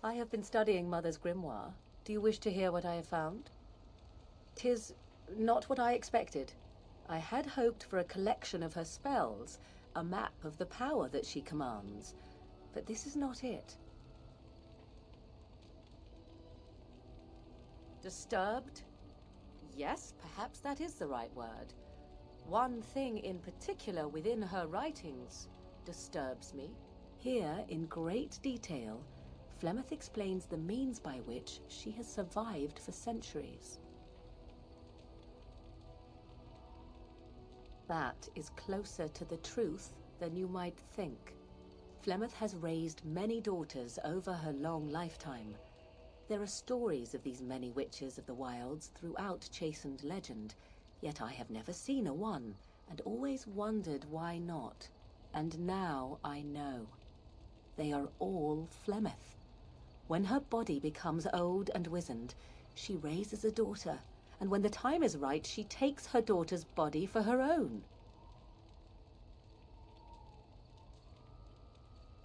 I have been studying Mother's grimoire. Do you wish to hear what I have found? 'Tis not what I expected. I had hoped for a collection of her spells, a map of the power that she commands, but this is not it. Disturbed? Yes, perhaps that is the right word. One thing in particular within her writings disturbs me. Here, in great detail, Flemeth explains the means by which she has survived for centuries. That is closer to the truth than you might think. Flemeth has raised many daughters over her long lifetime. There are stories of these many witches of the wilds throughout chastened legend, yet I have never seen a one, and always wondered why not. And now I know. They are all Flemeth. When her body becomes old and wizened, she raises a daughter, and when the time is right, she takes her daughter's body for her own.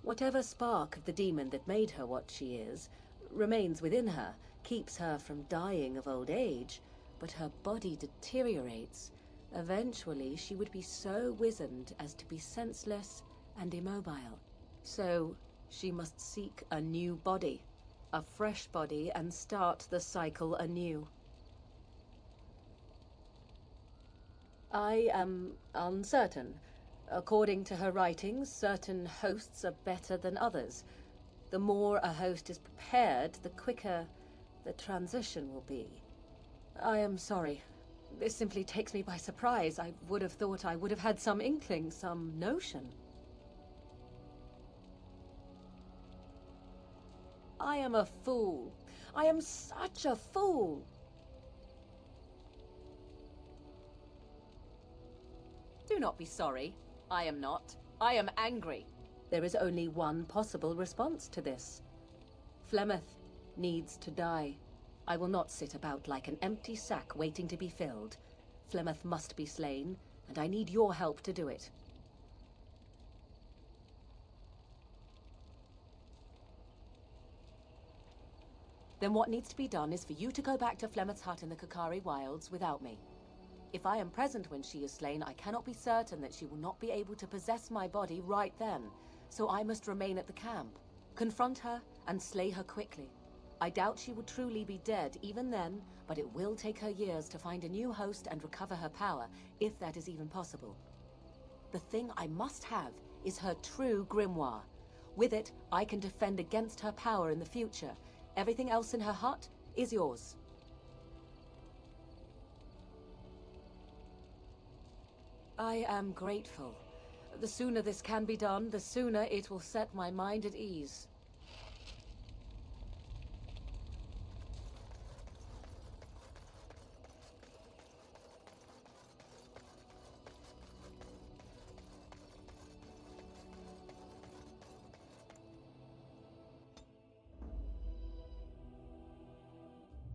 Whatever spark of the demon that made her what she is remains within her, keeps her from dying of old age, but her body deteriorates. Eventually, she would be so wizened as to be senseless and immobile. So, she must seek a new body, a fresh body, and start the cycle anew. I am uncertain. According to her writings, certain hosts are better than others. The more a host is prepared, the quicker the transition will be. I am sorry. This simply takes me by surprise. I would have thought I would have had some inkling, some notion. I am a fool. I am such a fool. Do not be sorry. I am not. I am angry. There is only one possible response to this. Flemeth needs to die. I will not sit about like an empty sack waiting to be filled. Flemeth must be slain, and I need your help to do it. Then what needs to be done is for you to go back to Flemeth's hut in the Kakari Wilds without me. If I am present when she is slain, I cannot be certain that she will not be able to possess my body right then, so I must remain at the camp, confront her, and slay her quickly. I doubt she will truly be dead even then, but it will take her years to find a new host and recover her power, if that is even possible. The thing I must have is her true grimoire. With it, I can defend against her power in the future. Everything else in her hut is yours. I am grateful. The sooner this can be done, the sooner it will set my mind at ease.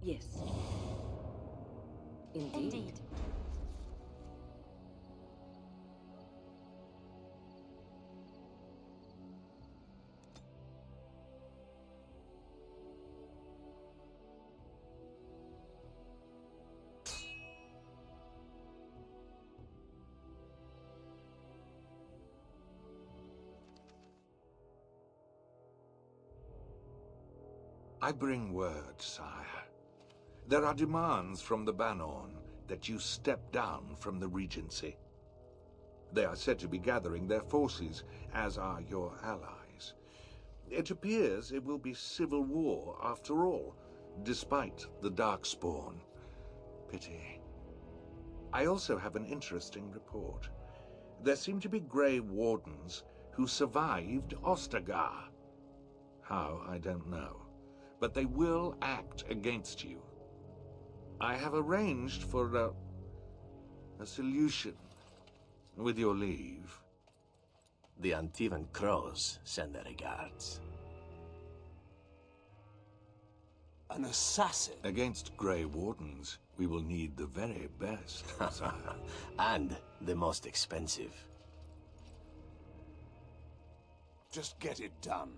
Yes. Indeed. I bring word, sire. There are demands from the Banorn that you step down from the Regency. They are said to be gathering their forces, as are your allies. It appears it will be civil war after all, despite the Darkspawn. Pity. I also have an interesting report. There seem to be Grey Wardens who survived Ostagar. How, I don't know. But they will act against you. I have arranged for a solution, with your leave. The Antivan Crows send their regards. An assassin? Against Grey Wardens, we will need the very best, sire. And the most expensive. Just get it done.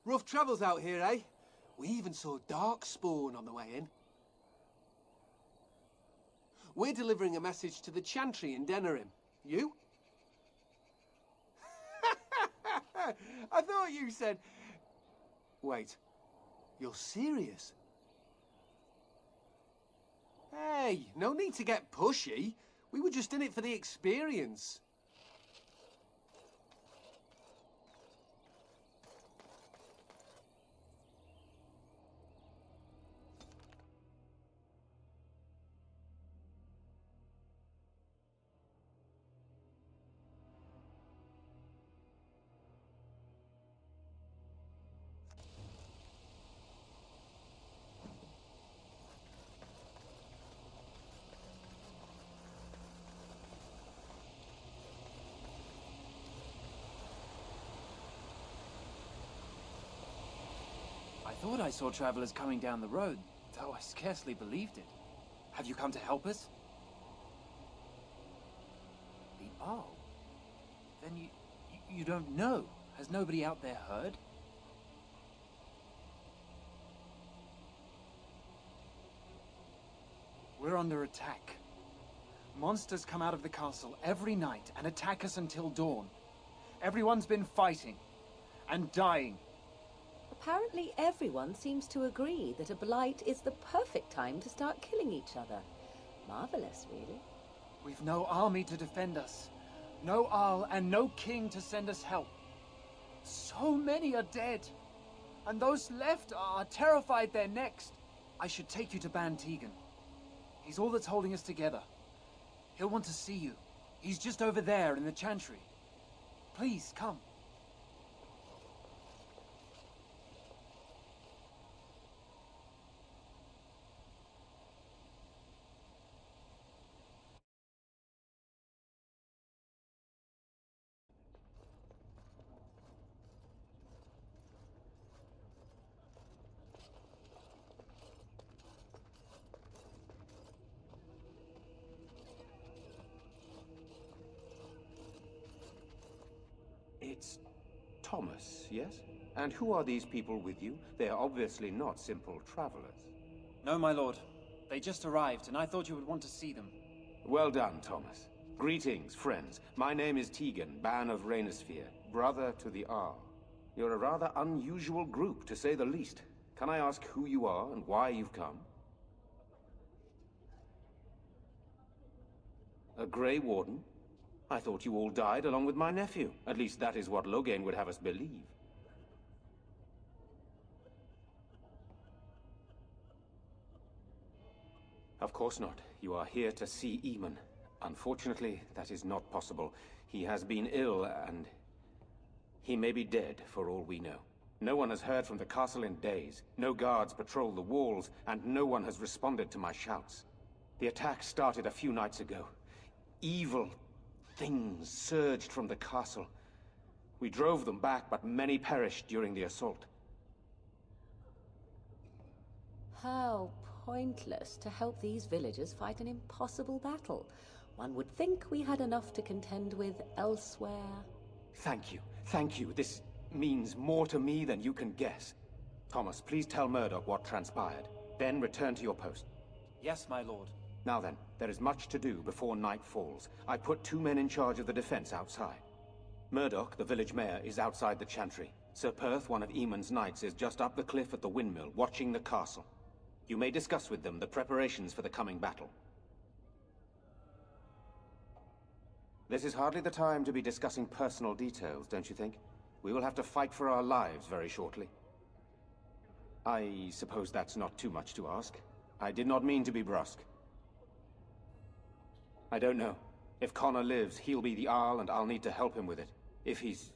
Rough travels out here, eh? We even saw Darkspawn on the way in. We're delivering a message to the Chantry in Denerim. You? I thought you said... Wait. You're serious? Hey, no need to get pushy. We were just in it for the experience. I thought I saw travelers coming down the road, though I scarcely believed it. Have you come to help us? The Arl? Then you don't know. Has nobody out there heard? We're under attack. Monsters come out of the castle every night and attack us until dawn. Everyone's been fighting and dying. Apparently everyone seems to agree that a blight is the perfect time to start killing each other. Marvelous, really. We've no army to defend us. No Arl and no king to send us help. So many are dead. And those left are terrified they're next. I should take you to Ban Tegan. He's all that's holding us together. He'll want to see you. He's just over there in the Chantry. Please, come. It's Thomas, yes? And who are these people with you? They are obviously not simple travelers. No, my lord. They just arrived, and I thought you would want to see them. Well done, Thomas. Greetings, friends. My name is Tegan, Ban of Rainisfere, brother to the Arl. You're a rather unusual group, to say the least. Can I ask who you are and why you've come? A Grey Warden? I thought you all died along with my nephew. At least that is what Loghain would have us believe. Of course not. You are here to see Eamon. Unfortunately, that is not possible. He has been ill, and he may be dead, for all we know. No one has heard from the castle in days. No guards patrol the walls, and no one has responded to my shouts. The attack started a few nights ago. Evil things surged from the castle. We drove them back, but many perished during the assault. How pointless to help these villagers fight an impossible battle. One would think we had enough to contend with elsewhere. Thank you. Thank you. This means more to me than you can guess. Thomas, please tell Murdoch what transpired. Then return to your post. Yes, my lord. Now then, there is much to do before night falls. I put 2 men in charge of the defense outside. Murdoch, the village mayor, is outside the Chantry. Sir Perth, one of Eamon's knights, is just up the cliff at the windmill, watching the castle. You may discuss with them the preparations for the coming battle. This is hardly the time to be discussing personal details, don't you think? We will have to fight for our lives very shortly. I suppose that's not too much to ask. I did not mean to be brusque. I don't know. If Connor lives, he'll be the Arl, and I'll need to help him with it. If he's...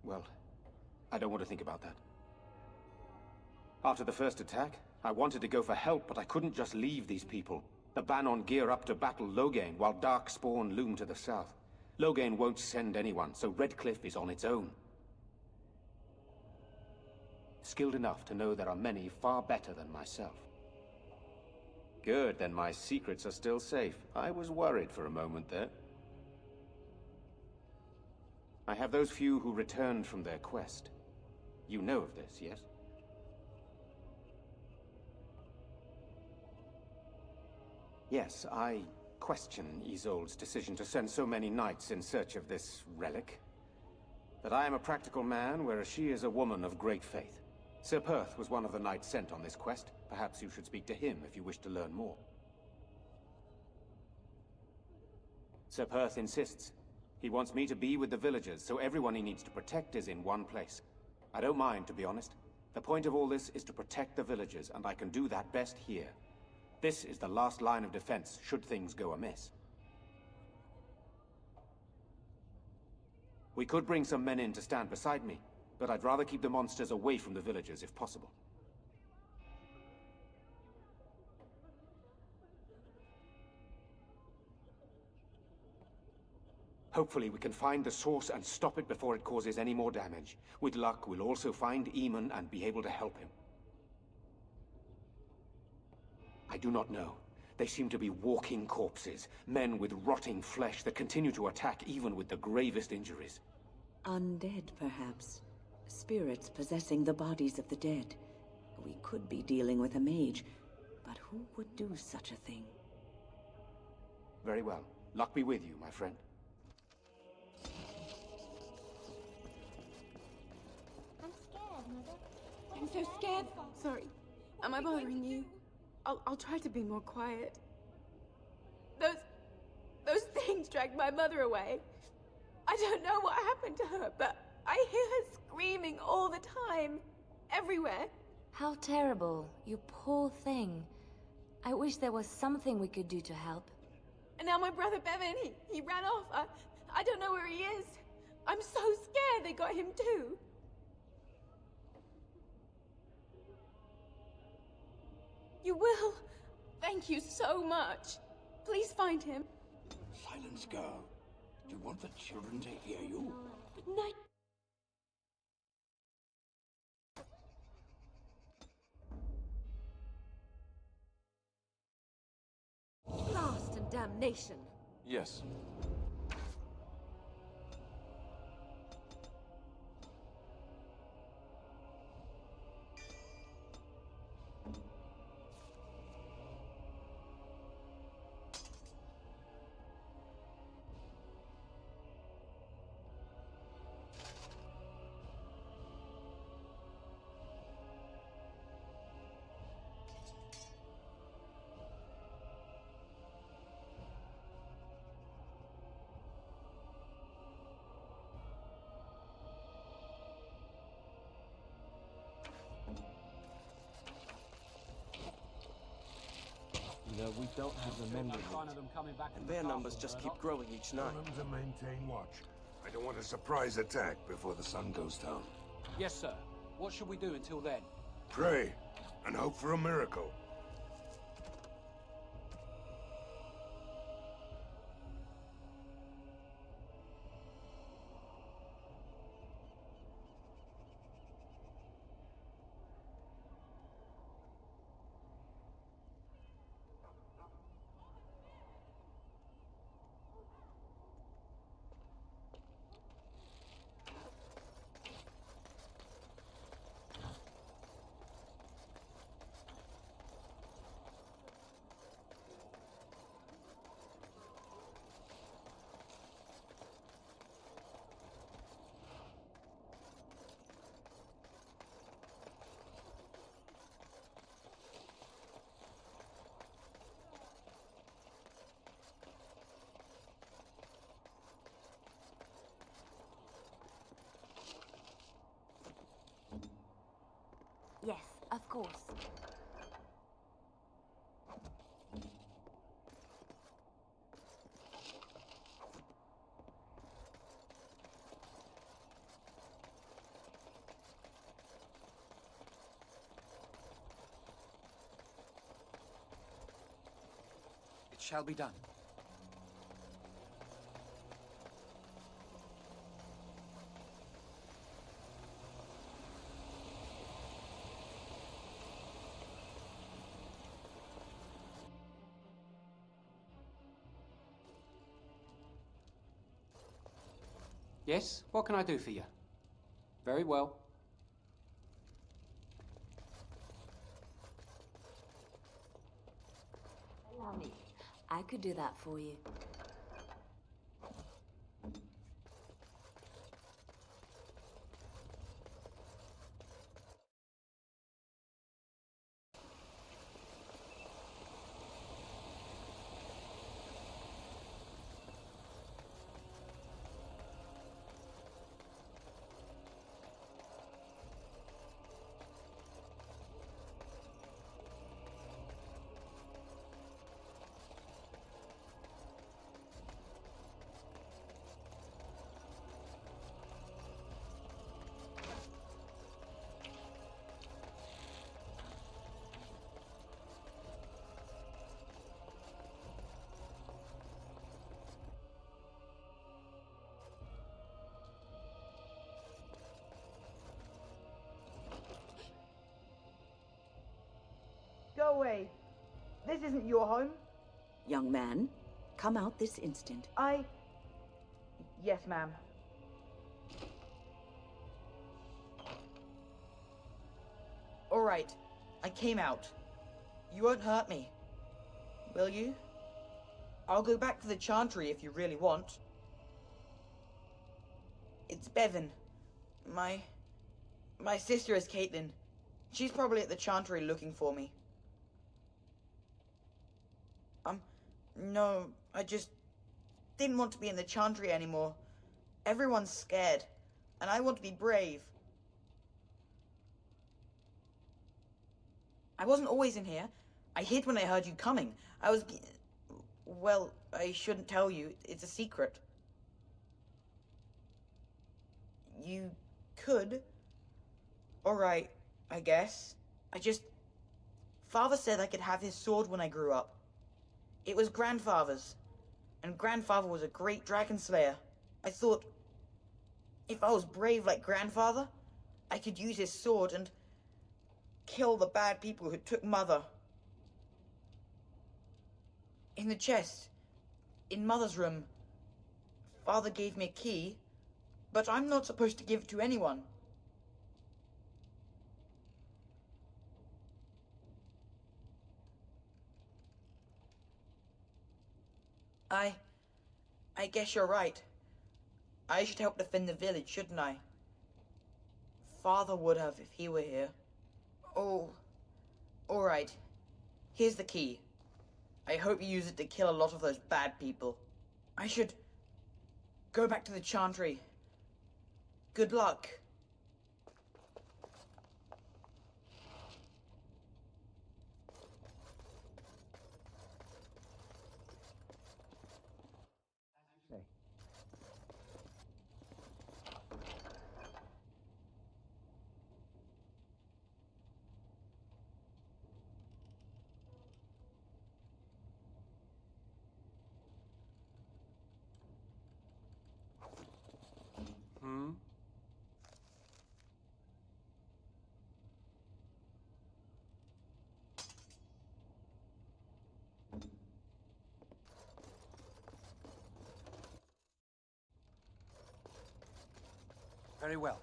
well, I don't want to think about that. After the first attack, I wanted to go for help, but I couldn't just leave these people. The Banon gear up to battle Loghain, while Darkspawn loom to the south. Loghain won't send anyone, so Redcliffe is on its own. Skilled enough to know there are many far better than myself. Good, then my secrets are still safe. I was worried for a moment there. I have those few who returned from their quest. You know of this, yes? Yes, I question Isolde's decision to send so many knights in search of this relic. But I am a practical man, whereas she is a woman of great faith. Sir Perth was one of the knights sent on this quest. Perhaps you should speak to him if you wish to learn more. Sir Perth insists. He wants me to be with the villagers, so everyone he needs to protect is in one place. I don't mind, to be honest. The point of all this is to protect the villagers, and I can do that best here. This is the last line of defense, should things go amiss. We could bring some men in to stand beside me, but I'd rather keep the monsters away from the villagers if possible. Hopefully we can find the source and stop it before it causes any more damage. With luck, we'll also find Eamon and be able to help him. I do not know. They seem to be walking corpses, men with rotting flesh that continue to attack even with the gravest injuries. Undead, perhaps. Spirits possessing the bodies of the dead. We could be dealing with a mage, but who would do such a thing? Very well. Luck be with you, my friend. I'm scared, Mother. I'm so scared. Sorry. Am I bothering you? I'll try to be more quiet. Those things dragged my mother away. I don't know what happened to her, but I hear her screaming all the time. Everywhere. How terrible. You poor thing. I wish there was something we could do to help. And now my brother Bevan, he ran off. I don't know where he is. I'm so scared they got him too. You will. Thank you so much. Please find him. Silence, girl. Do you want the children to hear you? Good night. Blast and damnation! Yes. You know, we don't have the men we need. And their numbers just keep growing each night. Tell them to maintain watch. I don't want a surprise attack before the sun goes down. Yes, sir. What should we do until then? Pray, and hope for a miracle. Yes, of course. It shall be done. Yes? What can I do for you? Very well. I could do that for you. Go away. This isn't your home. Young man, come out this instant. Yes, ma'am. All right. I came out. You won't hurt me. Will you? I'll go back to the Chantry if you really want. It's Bevan. My sister is Caitlin. She's probably at the Chantry looking for me. No, I just didn't want to be in the Chantry anymore. Everyone's scared, and I want to be brave. I wasn't always in here. I hid when I heard you coming. Well, I shouldn't tell you. It's a secret. You could. Alright, I guess. Father said I could have his sword when I grew up. It was Grandfather's, and Grandfather was a great dragon slayer. I thought, if I was brave like Grandfather, I could use his sword and kill the bad people who took Mother. In the chest, in Mother's room, Father gave me a key, but I'm not supposed to give it to anyone. I guess you're right. I should help defend the village, shouldn't I? Father would have if he were here. Oh, all right. Here's the key. I hope you use it to kill a lot of those bad people. I should go back to the Chantry. Good luck. Very well.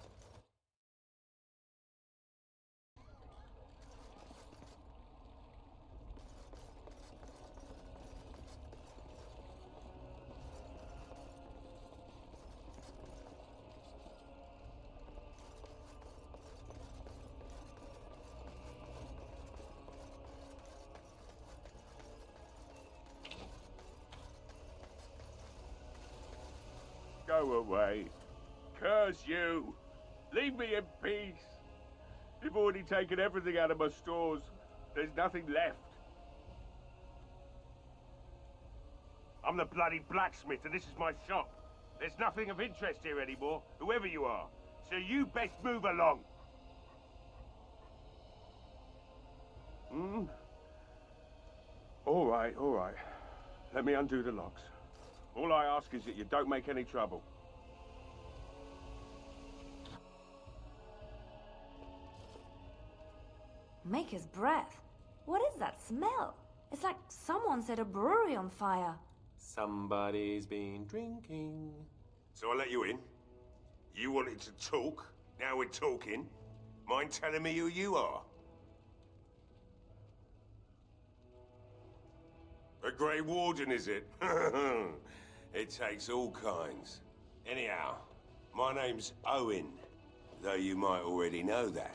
Go away. Curse you. Leave me in peace. You've already taken everything out of my stores. There's nothing left. I'm the bloody blacksmith, and this is my shop. There's nothing of interest here anymore, whoever you are. So you best move along. All right, all right. Let me undo the locks. All I ask is that you don't make any trouble. Maker's breath. What is that smell? It's like someone set a brewery on fire. Somebody's been drinking. So I let you in. You wanted to talk. Now we're talking. Mind telling me who you are? A Grey Warden, is it? It takes all kinds. Anyhow, my name's Owen, though you might already know that.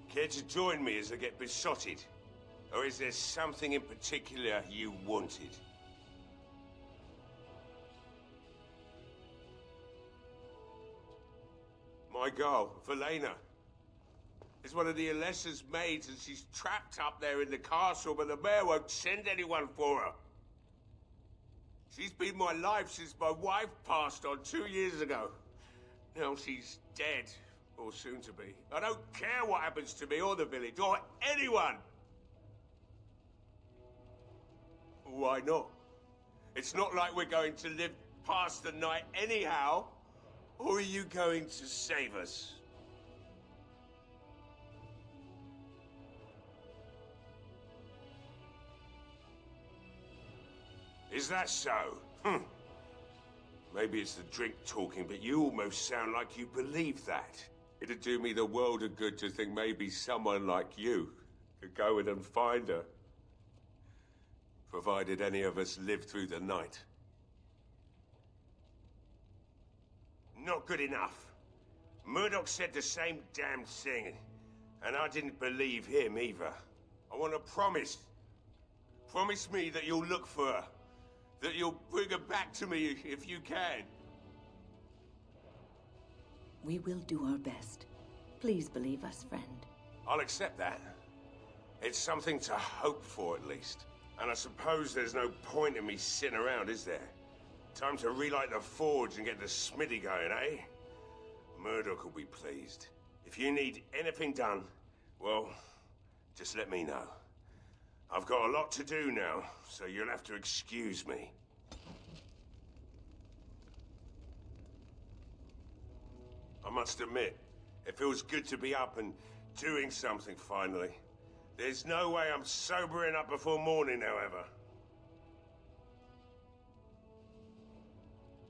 Care to join me as I get besotted? Or is there something in particular you wanted? My girl, Valena, is one of the Alessa's maids, and she's trapped up there in the castle, but the mayor won't send anyone for her. She's been my life since my wife passed on 2 years ago. Now she's dead, or soon to be. I don't care what happens to me or the village, or anyone! Why not? It's not like we're going to live past the night anyhow. Or are you going to save us? Is that so? Maybe it's the drink talking, but you almost sound like you believe that. It'd do me the world of good to think maybe someone like you could go in and find her. Provided any of us live through the night. Not good enough. Murdoch said the same damn thing, and I didn't believe him either. I want a promise. Promise me that you'll look for her. That you'll bring her back to me if you can. We will do our best. Please believe us, friend. I'll accept that. It's something to hope for, at least. And I suppose there's no point in me sitting around, is there? Time to relight the forge and get the smithy going, eh? Murdoch will be pleased. If you need anything done, well, just let me know. I've got a lot to do now, so you'll have to excuse me. I must admit, it feels good to be up and doing something finally. There's no way I'm sobering up before morning, however.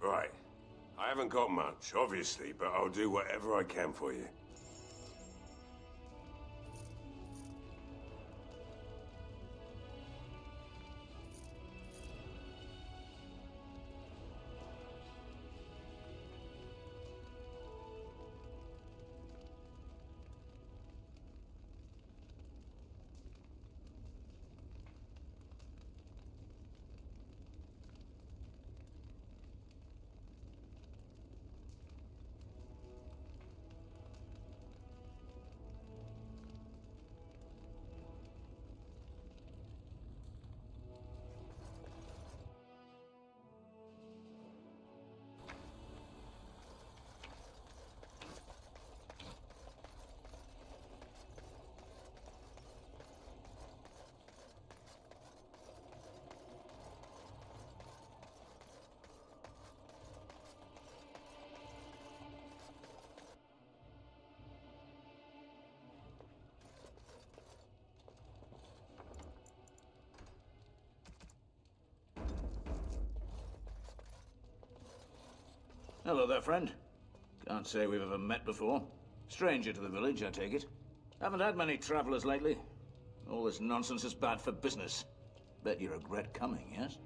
Right. I haven't got much, obviously, but I'll do whatever I can for you. Hello there, friend. Can't say we've ever met before. Stranger to the village, I take it. Haven't had many travelers lately. All this nonsense is bad for business. Bet you regret coming, yes?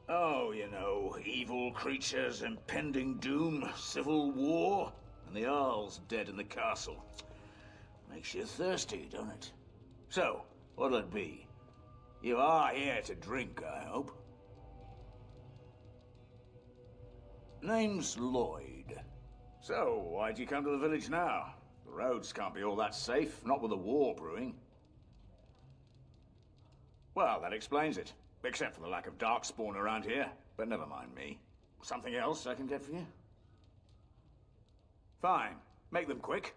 Oh, you know, evil creatures, impending doom, civil war, and the Earl's dead in the castle. Makes you thirsty, don't it? So, what'll it be? You are here to drink, I hope. Name's Lloyd. So, why'd you come to the village now? The roads can't be all that safe, not with a war brewing. Well, that explains it. Except for the lack of darkspawn around here. But never mind me. Something else I can get for you? Fine. Make them quick.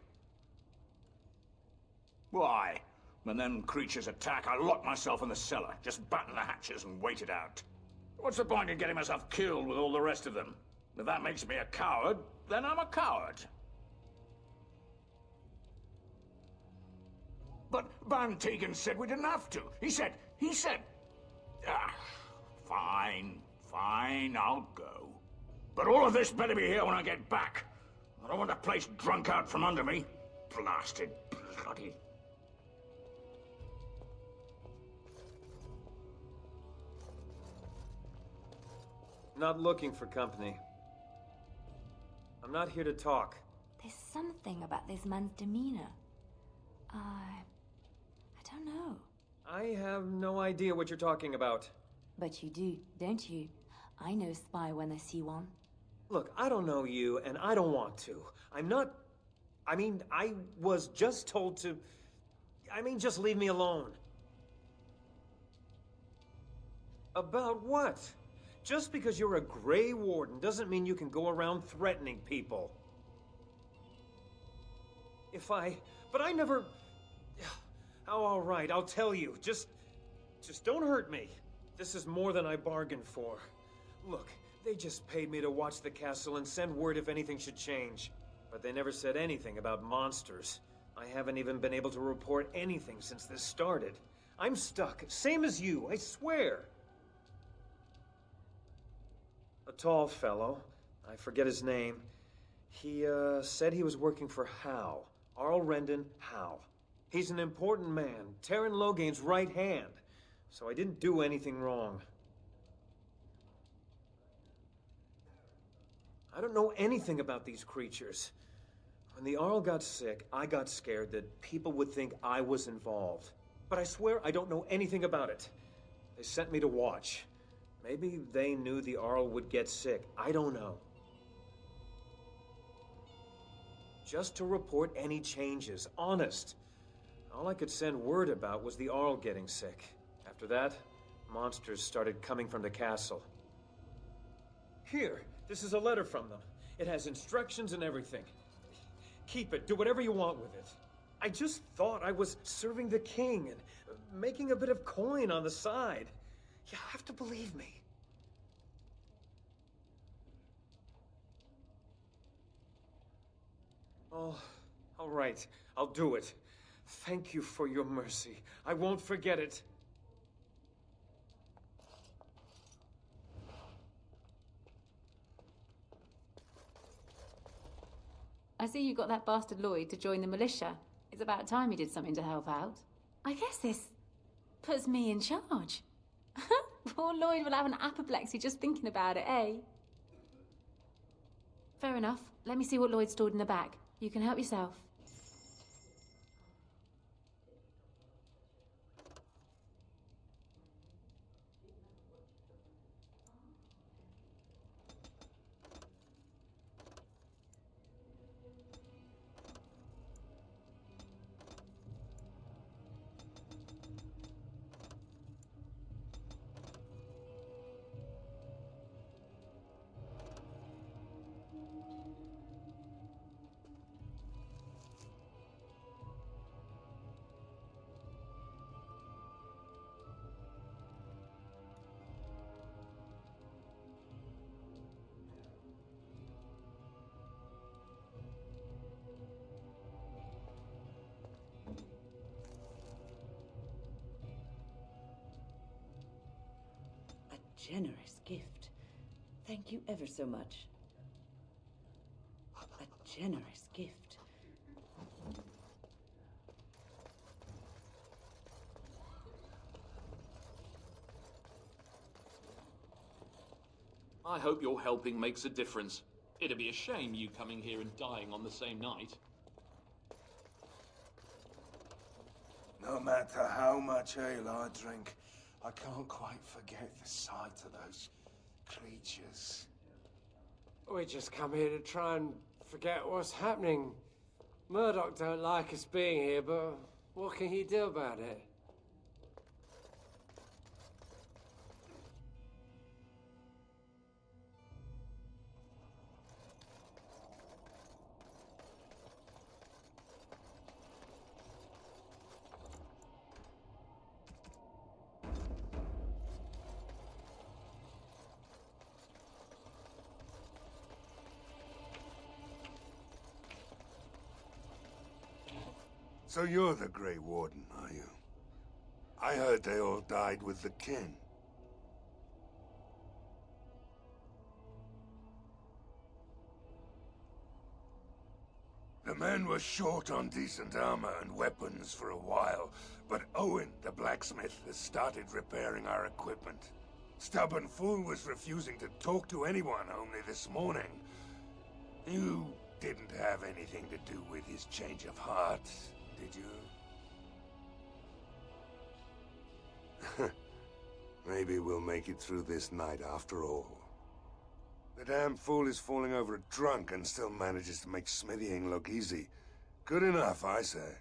Why? When them creatures attack, I lock myself in the cellar. Just batten the hatches and wait it out. What's the point in getting myself killed with all the rest of them? If that makes me a coward, then I'm a coward. But Van Tegan said we didn't have to. He said... Fine, I'll go. But all of this better be here when I get back. I don't want the place drunk out from under me. Blasted bloody... Not looking for company. I'm not here to talk. There's something about this man's demeanor. I don't know. I have no idea what you're talking about. But you do, don't you? I know a spy when I see one. Look, I don't know you, and I don't want to. I'm not... I mean, I was just told to... I mean, just leave me alone. About what? Just because you're a Grey Warden doesn't mean you can go around threatening people. But I never... Oh, all right, I'll tell you. Just don't hurt me. This is more than I bargained for. Look, they just paid me to watch the castle and send word if anything should change. But they never said anything about monsters. I haven't even been able to report anything since this started. I'm stuck, same as you, I swear. A tall fellow, I forget his name. He, said he was working for Hal. Arl Rendon Hal. He's an important man, Terran Loghain's right hand. So I didn't do anything wrong. I don't know anything about these creatures. When the Arl got sick, I got scared that people would think I was involved. But I swear I don't know anything about it. They sent me to watch. Maybe they knew the Arl would get sick. I don't know. Just to report any changes, honest. All I could send word about was the Arl getting sick. After that, monsters started coming from the castle. Here, this is a letter from them. It has instructions and everything. Keep it, do whatever you want with it. I just thought I was serving the king and making a bit of coin on the side. You have to believe me. Oh, all right, I'll do it. Thank you for your mercy. I won't forget it. I see you got that bastard Lloyd to join the militia. It's about time he did something to help out. I guess this puts me in charge. Poor Lloyd will have an apoplexy just thinking about it, eh? Fair enough. Let me see what Lloyd stored in the back. You can help yourself. Generous gift. Thank you ever so much. A generous gift. I hope your helping makes a difference. It'd be a shame you coming here and dying on the same night. No matter how much ale I drink, I can't quite forget the sight of those creatures. We just come here to try and forget what's happening. Murdoch don't like us being here, but what can he do about it? So you're the Grey Warden, are you? I heard they all died with the kin. The men were short on decent armor and weapons for a while, but Owen, the blacksmith, has started repairing our equipment. stubborn fool was refusing to talk to anyone only this morning. You didn't have anything to do with his change of heart, did you? Maybe we'll make it through this night after all. The damn fool is falling over drunk and still manages to make smithying look easy. Good enough, I say.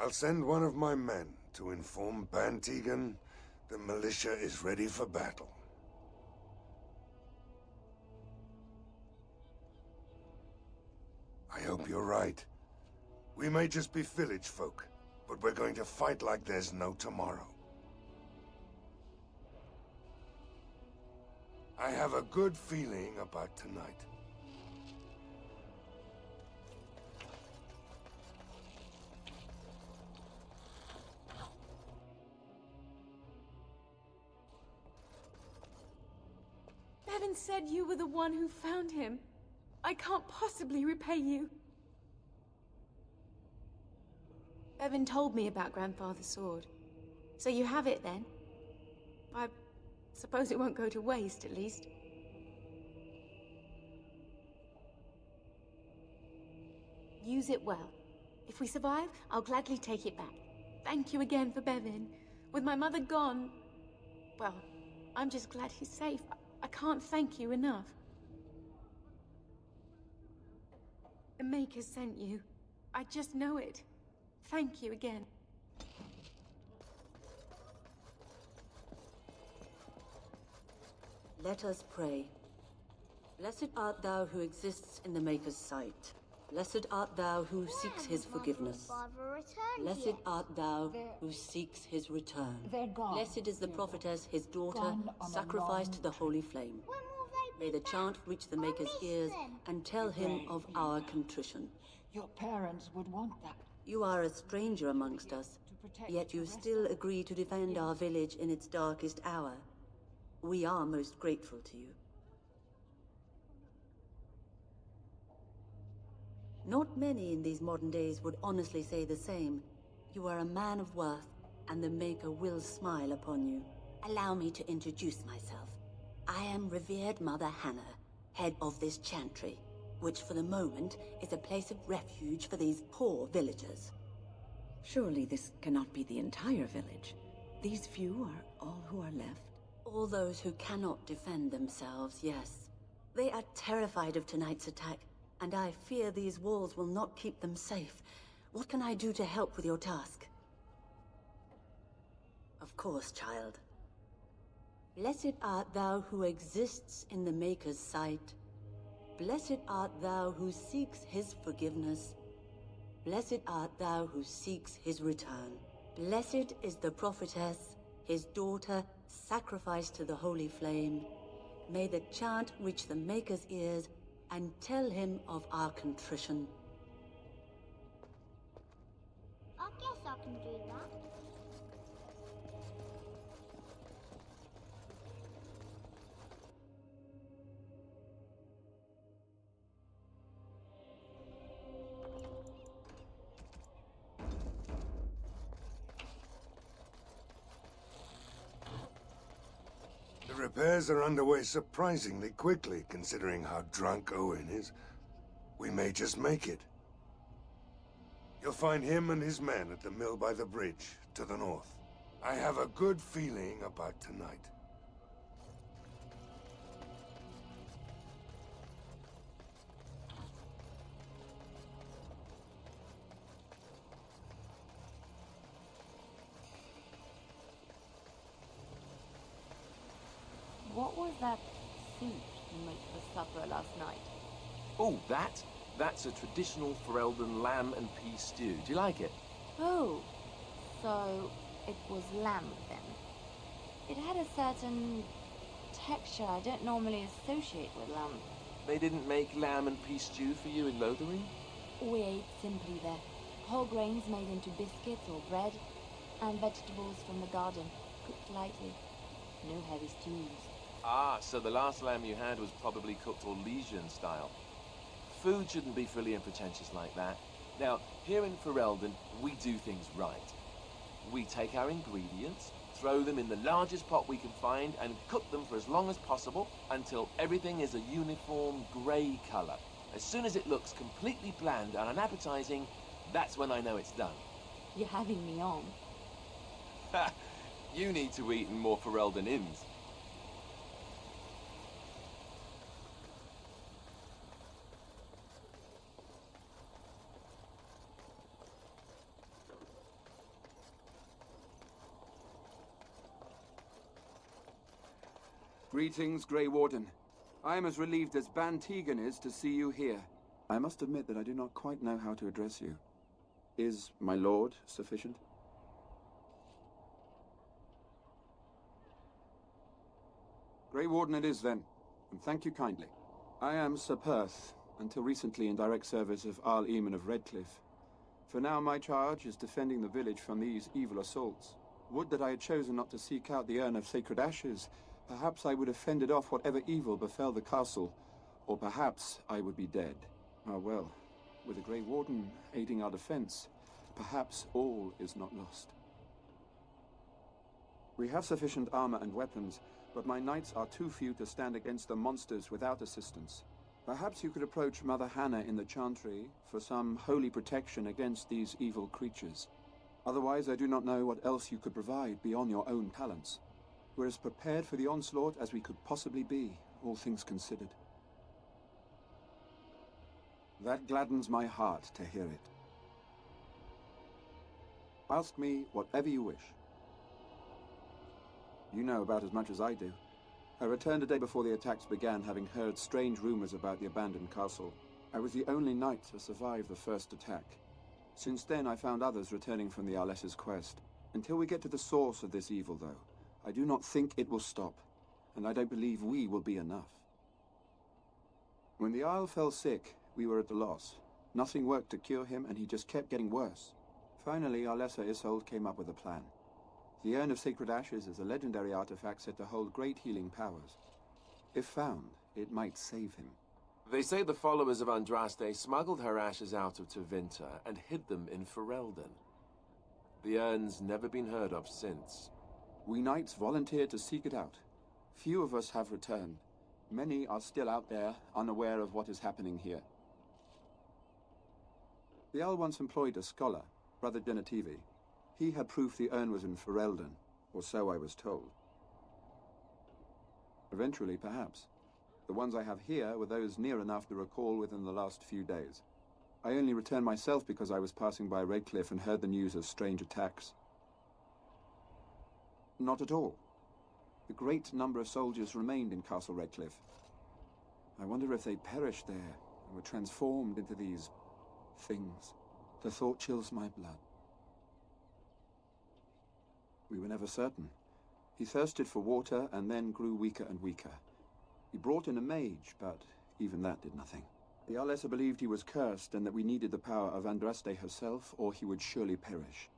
I'll send one of my men to inform Bantegan the militia is ready for battle. I hope you're right. We may just be village folk, but we're going to fight like there's no tomorrow. I have a good feeling about tonight. Bevan said you were the one who found him. I can't possibly repay you. Bevan told me about Grandfather's sword. So you have it then? I suppose it won't go to waste, at least. Use it well. If we survive, I'll gladly take it back. Thank you again for Bevan. With my mother gone, well, I'm just glad he's safe. I can't thank you enough. The Maker sent you. I just know it. Thank you again. Let us pray. Blessed art thou who exists in the Maker's sight. Blessed art thou who seeks his forgiveness. Blessed art thou who seeks his return. Blessed is the prophetess, his daughter, sacrificed to the holy flame. May the chant reach the Maker's ears and tell him of our contrition. Your parents would want that. You are a stranger amongst us, yet you still agree to defend our village in its darkest hour. We are most grateful to you. Not many in these modern days would honestly say the same. You are a man of worth, and the Maker will smile upon you. Allow me to introduce myself. I am revered Mother Hannah, head of this chantry, which for the moment is a place of refuge for these poor villagers. Surely this cannot be the entire village. These few are all who are left. All those who cannot defend themselves, yes. They are terrified of tonight's attack, and I fear these walls will not keep them safe. What can I do to help with your task? Of course, child. Blessed art thou who exists in the Maker's sight. Blessed art thou who seeks his forgiveness. Blessed art thou who seeks his return. Blessed is the prophetess, his daughter, sacrificed to the holy flame. May the chant reach the Maker's ears and tell him of our contrition. I guess I can do that. The repairs are underway surprisingly quickly, considering how drunk Owen is. We may just make it. You'll find him and his men at the mill by the bridge, to the north. I have a good feeling about tonight. What was that soup you made for supper last night? Oh, that's a traditional Ferelden lamb and pea stew. Do you like it? Oh, so it was lamb then. It had a certain texture I don't normally associate with lamb. They didn't make lamb and pea stew for you in Lothering? We ate simply there. Whole grains made into biscuits or bread, and vegetables from the garden, cooked lightly. No heavy stews. Ah, so the last lamb you had was probably cooked Orlesian style. Food shouldn't be frilly and pretentious like that. Now, here in Ferelden, we do things right. We take our ingredients, throw them in the largest pot we can find and cook them for as long as possible until everything is a uniform grey colour. As soon as it looks completely bland and unappetizing, that's when I know it's done. You're having me on. You need to eat in more Ferelden inns. Greetings, Grey Warden. I am as relieved as Ban Tegan is to see you here. I must admit that I do not quite know how to address you. Is my lord sufficient? Grey Warden it is then, and thank you kindly. I am Sir Perth, until recently in direct service of Arl Eamon of Redcliffe. For now my charge is defending the village from these evil assaults. Would that I had chosen not to seek out the urn of sacred ashes. Perhaps I would have fended off whatever evil befell the castle, or perhaps I would be dead. Ah well, with a Grey Warden aiding our defense, perhaps all is not lost. We have sufficient armor and weapons, but my knights are too few to stand against the monsters without assistance. Perhaps you could approach Mother Hannah in the Chantry for some holy protection against these evil creatures. Otherwise, I do not know what else you could provide beyond your own talents. We're as prepared for the onslaught as we could possibly be, all things considered. That gladdens my heart to hear it. Ask me whatever you wish. You know about as much as I do. I returned a day before the attacks began, having heard strange rumors about the abandoned castle. I was the only knight to survive the first attack. Since then, I found others returning from the Arlessa's quest. Until we get to the source of this evil, though, I do not think it will stop, and I don't believe we will be enough. When the Isle fell sick, we were at a loss. Nothing worked to cure him, and he just kept getting worse. Finally, Arlessa Isolde came up with a plan. The Urn of Sacred Ashes is a legendary artifact said to hold great healing powers. If found, it might save him. They say the followers of Andraste smuggled her ashes out of Tevinter and hid them in Ferelden. The urn's never been heard of since. We knights volunteered to seek it out. Few of us have returned. Many are still out there, unaware of what is happening here. The Earl once employed a scholar, Brother Genetivi. He had proof the urn was in Ferelden, or so I was told. Eventually, perhaps. The ones I have here were those near enough to recall within the last few days. I only returned myself because I was passing by Redcliffe and heard the news of strange attacks. Not at all. A great number of soldiers remained in Castle Redcliffe. I wonder if they perished there and were transformed into these things. The thought chills my blood. We were never certain. He thirsted for water and then grew weaker and weaker. He brought in a mage, but even that did nothing. The Arlessa believed he was cursed and that we needed the power of Andraste herself, or he would surely perish.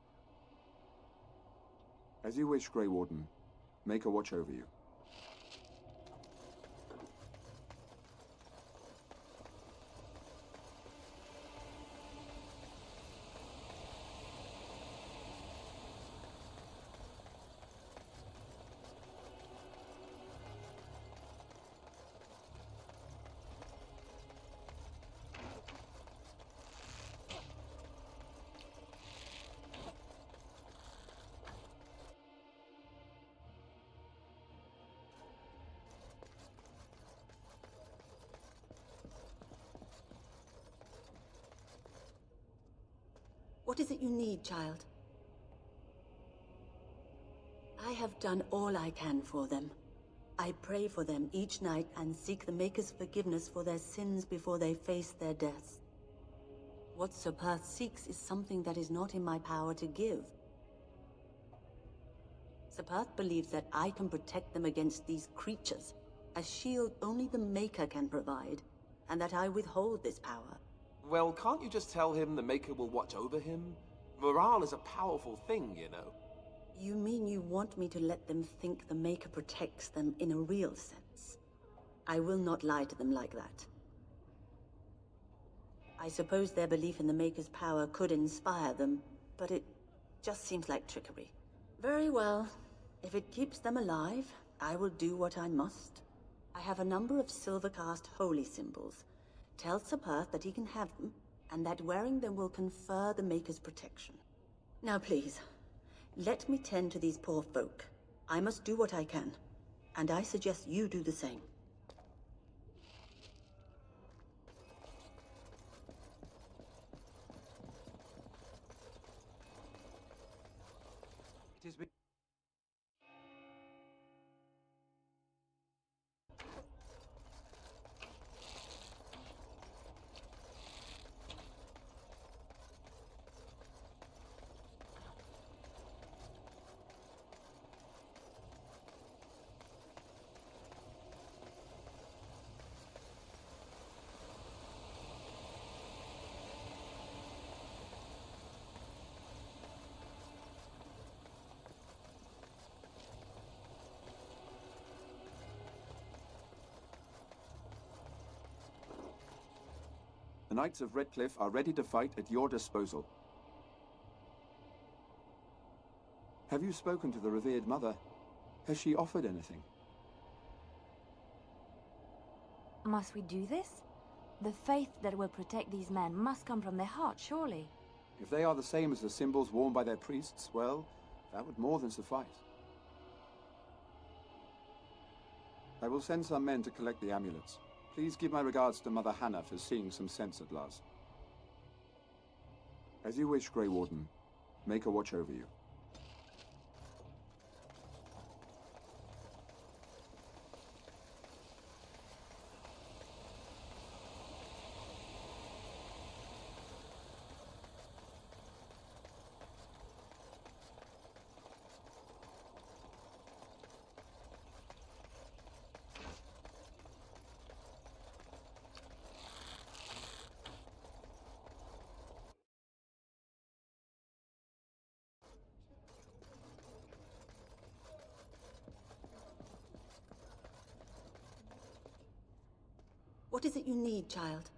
As you wish, Grey Warden. Make a watch over you. What is it you need, child? I have done all I can for them. I pray for them each night and seek the Maker's forgiveness for their sins before they face their deaths. What Sir Perth seeks is something that is not in my power to give. Sir Perth believes that I can protect them against these creatures, a shield only the Maker can provide, and that I withhold this power. Well, can't you just tell him the Maker will watch over him? Morale is a powerful thing, you know. You mean you want me to let them think the Maker protects them in a real sense? I will not lie to them like that. I suppose their belief in the Maker's power could inspire them, but it just seems like trickery. Very well. If it keeps them alive, I will do what I must. I have a number of silver-cast holy symbols. Tell Sir Perth that he can have them, and that wearing them will confer the Maker's protection. Now please, let me tend to these poor folk. I must do what I can, and I suggest you do the same. It has been... The Knights of Redcliffe are ready to fight at your disposal. Have you spoken to the revered mother? Has she offered anything? Must we do this? The faith that will protect these men must come from their heart, surely. If they are the same as the symbols worn by their priests, well, that would more than suffice. I will send some men to collect the amulets. Please give my regards to Mother Hannah for seeing some sense at last. As you wish, Grey Warden. Make a watch over you. What is it you need, child?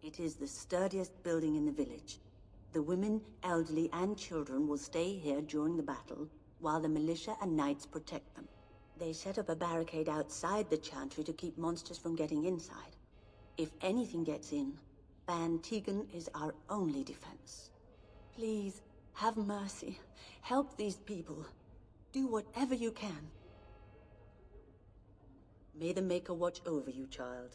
It is the sturdiest building in the village. The women, elderly, and children will stay here during the battle, while the militia and knights protect them. They set up a barricade outside the chantry to keep monsters from getting inside. If anything gets in, Ban Tegan is our only defense. Please, have mercy. Help these people. Do whatever you can. May the Maker watch over you, child.